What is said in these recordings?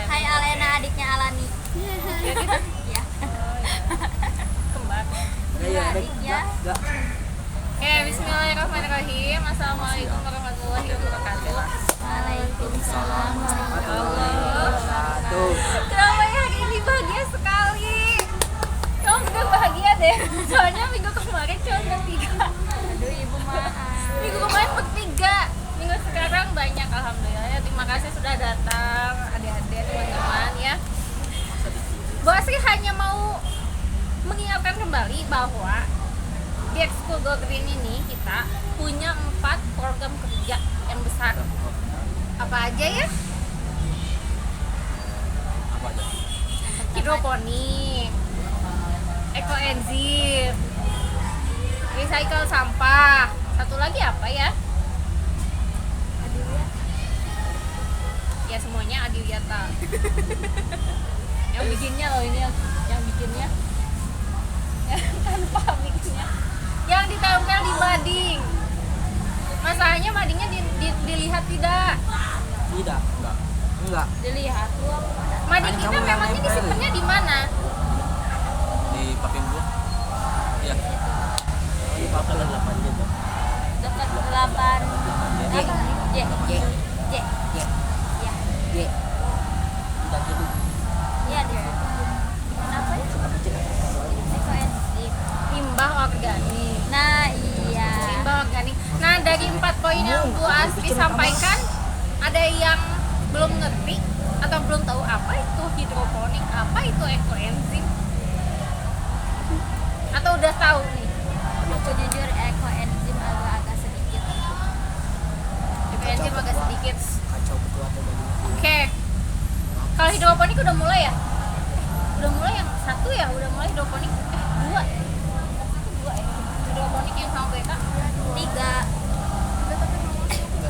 Hai Alena, adiknya Alani. Ya. Kembar. Iya, adiknya. Oke, bismillahirrahmanirrahim. Assalamualaikum warahmatullahi wabarakatuh. Waalaikumsalam warahmatullahi wabarakatuh. Kenapa ya hari ini bahagia sekali? Kamu juga bahagia deh. Soalnya minggu kemarin cuma bertiga. Aduh, ibu maaf. Minggu kemarin bertiga. Minggu sekarang banyak, alhamdulillah ya. Terima kasih sudah datang, adik-adik, teman-teman ya. Bu Asri hanya mau mengingatkan kembali bahwa di Ekskul Go Green ini kita punya 4 program kerja yang besar. Apa aja ya? Apa aja? Hidroponik, ekoenzim, recycle sampah. Satu lagi apa ya? Ya semuanya Adiwiyata. Yang bikinnya loh ini yang bikinnya. Tanpa bikinnya. Yang ditempel di mading. Masalahnya madingnya dilihat tidak? Tidak, enggak. Dilihat. Mading Kan kita kamu memangnya yang disimpannya di mana? Di paping gua. Iya. Di paping 8 gitu. Dekat 8. J. Ya. Tidak gitu. Iya, di situ. Apa ya? Ekoenzim. Limbah organik. Nah, iya. Limbah organik. Nah, dari 4 poin yang Bu Asri sampaikan, ada yang belum ngerti atau belum tahu apa itu hidroponik, apa itu ekoenzim? Atau udah tahu nih? Aku jujur ekoenzim agak sedikit. Ekoenzim agak sedikit. Kacau betul atau bagaimana? Oke. Kalau hidroponik udah mulai ya? Udah mulai yang satu ya? Udah mulai hidroponik? Dua. Satu dua ya? Hidroponik yang sama BK? 3.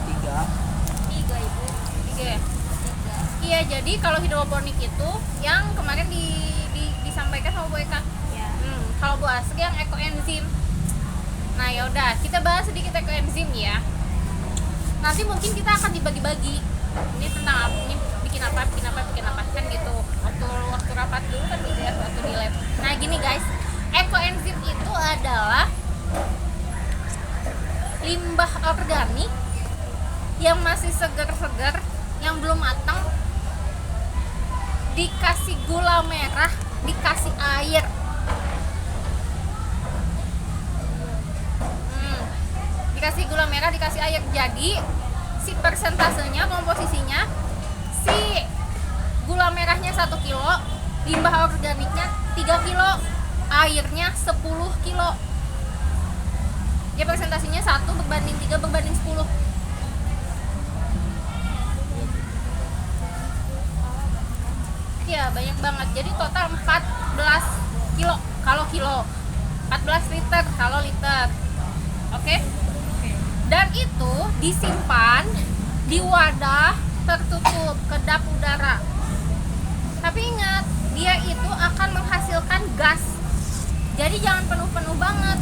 3. 3, Ibu. 3 ya? 3. Iya, jadi kalau hidroponik itu yang kemarin disampaikan sama Bu Eka. Ya. Kalau Bu Asri yang ekoenzim. Nah, yaudah, kita bahas sedikit ekoenzim ya. Nanti mungkin kita akan dibagi-bagi. Ini tentang apa? Ini bikin apa kan gitu. Waktu rapat dulu kan gitu ya, waktu di lab. Nah, gini guys, ekoenzim itu adalah limbah organik yang masih segar-segar, yang belum matang, dikasih gula merah, dikasih air. Dikasih gula merah, dikasih air. Jadi si persentasenya, komposisinya, si gula merahnya 1 kilo, limbah organiknya 3 kilo, airnya 10 kilo. Ya presentasinya 1 berbanding 3 berbanding 10. Ya banyak banget. Jadi total 14 kilo kalau kilo, 14 liter kalau liter. Oke? Dan itu disimpan di wadah tertutup, kedap udara. Tapi ingat, dia itu akan menghasilkan gas. Jadi jangan penuh-penuh banget.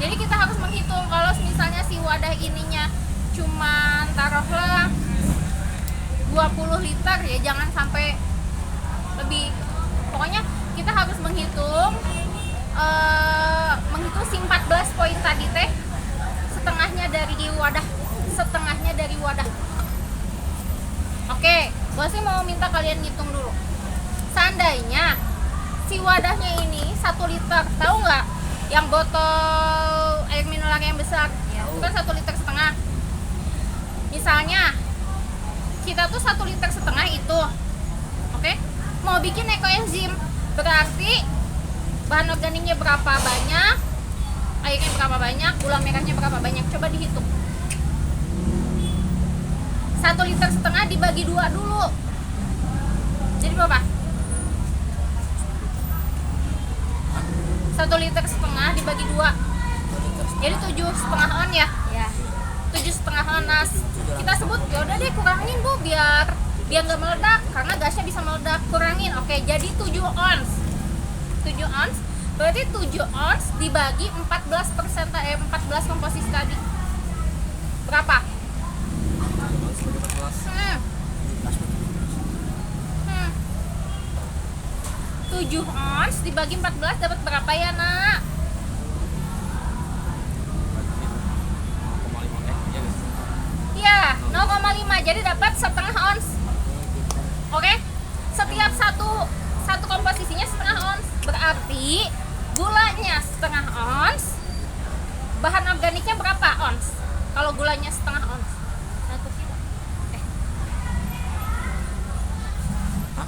Jadi kita harus menghitung kalau misalnya si wadah ininya cuma taruhlah 20 liter ya, jangan sampai lebih. Pokoknya kita harus menghitung si 14 poin tadi teh setengahnya dari wadah. Oke, gua sih mau minta kalian ngitung dulu. Seandainya si wadahnya ini 1 liter, tahu nggak? Yang botol air mineral yang besar, itu kan 1,5 liter. Misalnya kita tuh 1,5 liter itu, oke? Mau bikin ekoenzim, berarti bahan organiknya berapa banyak, airnya berapa banyak, gula merahnya berapa banyak, coba dihitung. 1,5 liter dibagi 2 dulu, jadi berapa? 1,5 liter dibagi 2, jadi 7,5 on ya? Ya. 7,5 on. Nah, kita sebut ya udah deh kurangin Bu, biar nggak meledak, karena gasnya bisa meledak. Kurangin, oke, jadi 7 ons. 7 ons berarti 7 ons dibagi 14 komposisi tadi berapa? 7 ons dibagi 14 dapat berapa ya, Nak? 0,5 ya guys. Iya, 0,5. Jadi dapat setengah ons. Oke? Setiap satu komposisinya setengah ons. Berarti gulanya setengah ons. Bahan organiknya berapa ons? Kalau gulanya setengah ons. 1 kilo.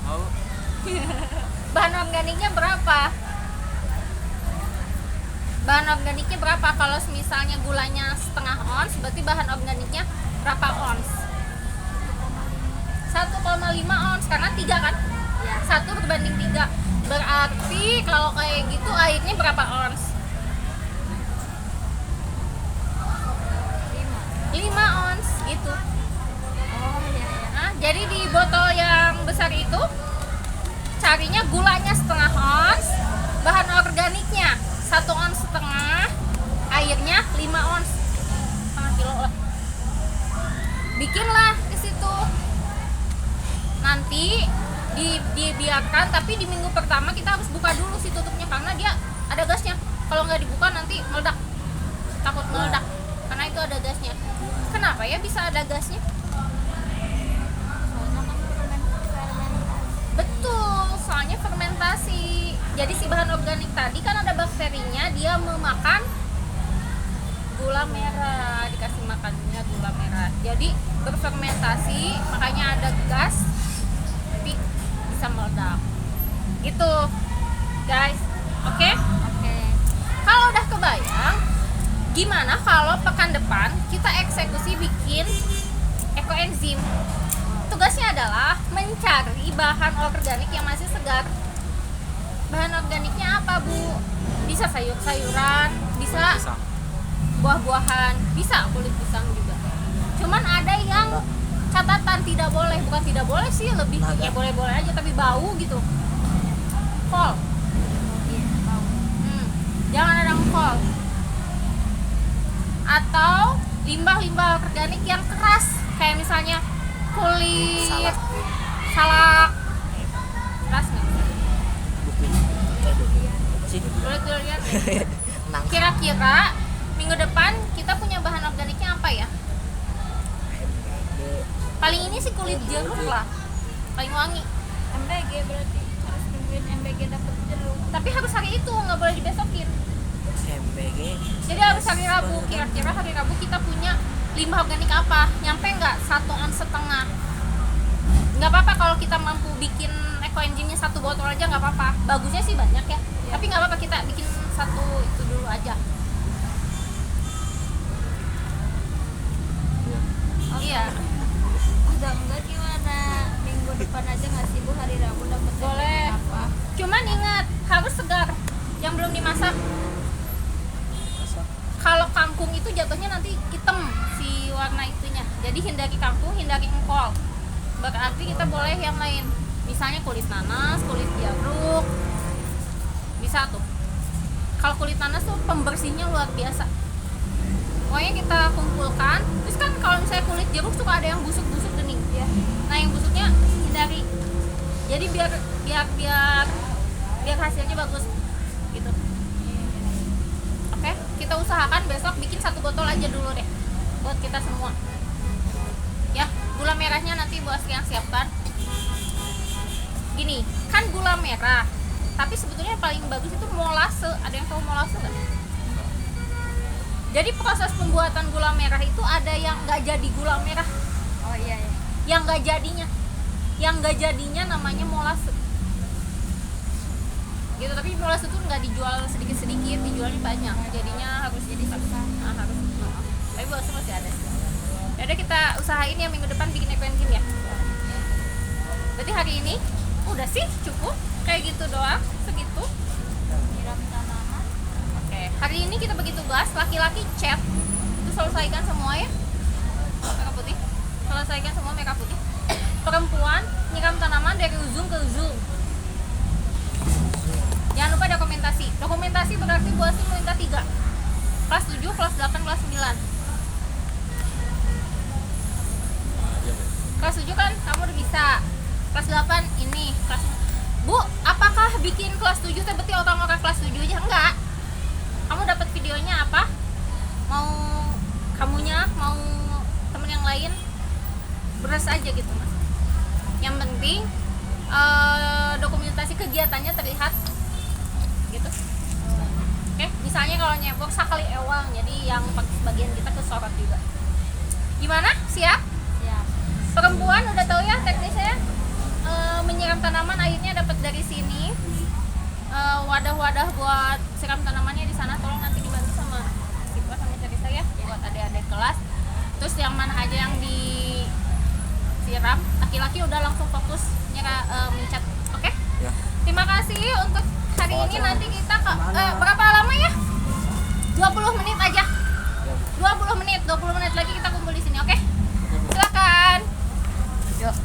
Oh, Bahan organiknya berapa? Bahan organiknya berapa? Kalau misalnya gulanya setengah ons, berarti bahan organiknya berapa ons? 1,5 ons, karena 3 kan? Ya. 1 berbanding 3. Berarti kalau kayak gitu airnya berapa ons? 5 ons gitu. Oh iya ya. Nah, jadi di botol yang besar itu carinya gulanya setengah ons, bahan organiknya 1 ons setengah, airnya 5 ons, setengah kilo lah. Bikinlah ke situ. Nanti dibiarkan, tapi di minggu pertama kita harus buka dulu si tutupnya karena dia ada gasnya. Kalau nggak dibuka nanti meledak, takut meledak karena itu ada gasnya. Kenapa ya bisa ada gasnya? Soalnya kan fermentasi. Betul, soalnya fermentasi. Jadi si bahan organik tadi kan ada bakterinya, dia memakan gula merah, dikasih makannya gula merah. Jadi berfermentasi, makanya ada gas, tapi bisa meledak. Gitu, guys. Oke? Oke. Kalau udah kebayang, gimana kalau pekan depan kita eksekusi bikin ekoenzim? Tugasnya adalah mencari bahan organik yang masih segar. Bahan organiknya apa, Bu? Bisa sayur-sayuran, bisa pisang. buah-buahan, bisa kulit pisang juga. Cuman ada yang catatan tidak boleh, bukan tidak boleh sih, lebih ya boleh-boleh aja tapi bau gitu. Kol. Iya, tahu. Jangan ada kol. Atau limbah-limbah organik yang keras, kayak misalnya kulit salak. Keras nggak? Sih. Kulit durian. Nang. Kira-kira minggu depan kita punya bahan organiknya apa ya? Paling ini sih kulit jeruk lah, paling wangi. MBG berarti harus nungguin MBG dapat jeruk. Tapi harus hari itu, nggak boleh dibesokin. MBG. Jadi harus hari Rabu. Kira-kira hari Rabu kita punya limbah organik apa? Nyampe nggak 1 ons setengah? Nggak apa-apa kalau kita mampu bikin ekoenzimnya 1 botol aja, nggak apa-apa. Bagusnya sih banyak ya. Tapi nggak apa-apa, kita bikin 1 itu dulu aja. Iya. Udah enggak gimana? Minggu depan aja nggak sih Bu, hari Rabu dapat Boleh. apa? Cuman ingat harus segar, yang belum dimasak. Kalau kangkung itu jatuhnya nanti hitam si warna itunya. Jadi hindari kangkung, hindari engkol. Berarti kita boleh yang lain. Misalnya kulit nanas, kulit jeruk. Bisa tuh. Kalau kulit nanas tuh pembersihnya luar biasa. Pokoknya kita kumpulkan. Terus kan kalau misalnya kulit jeruk suka ada yang busuk-busuk bening ya. Nah, yang busuknya hindari. Jadi biar hasilnya bagus gitu. Oke, kita usahakan besok bikin 1 botol aja dulu deh buat kita semua. Ya, gula merahnya nanti Bu Astri yang siapkan. Gini, kan gula merah. Tapi sebetulnya yang paling bagus itu molase. Ada yang tahu molase nggak? Jadi proses pembuatan gula merah itu ada yang nggak jadi gula merah, Oh iya ya. yang nggak jadinya namanya molase. Gitu, tapi molase itu nggak dijual sedikit-sedikit, dijualnya banyak. Jadinya harus jadi susah. Nah, harus. Tapi molase masih ada. Yaudah kita usahain ya minggu depan bikin ekoenzim ya. Berarti hari ini udah sih cukup kayak gitu doang, segitu. Nyiram tanaman. Oke, hari ini kita bagi tugas, laki-laki chat itu selesaikan semua ya, merah putih, selesaikan semua merah putih. Perempuan nyiram tanaman dari ujung ke ujung. Jangan lupa dokumentasi berarti Bu Astri minta 3, kelas 7, kelas 8, kelas 9. Kelas 7 kan kamu udah bisa, kelas 8 ini, kelas Bu, apakah bikin kelas 7 teh berarti orang-orang kelas 7 aja? Enggak. Kamu dapat videonya apa? Mau kamunya, mau temen yang lain, beres aja gitu mas. Yang penting dokumentasi kegiatannya terlihat gitu. Oke, misalnya kalau nyebok sekali ewang, jadi yang bagian kita kesorot juga. Gimana? Siap? Siap. Perempuan udah tahu ya teknisnya. Menyiram tanaman airnya dapat dari sini. Wadah-wadah buat siram tanamannya di sana, tolong nanti dibantu sama siswa sama Cerita ya, buat adik-adik kelas. Terus yang mana aja yang disiram, laki-laki udah langsung fokus mencat. Oke? Ya. Terima kasih untuk hari ini. Nanti kita berapa lama ya? 20 menit aja. 20 menit lagi kita kumpul di sini, oke? Silakan. Yuk.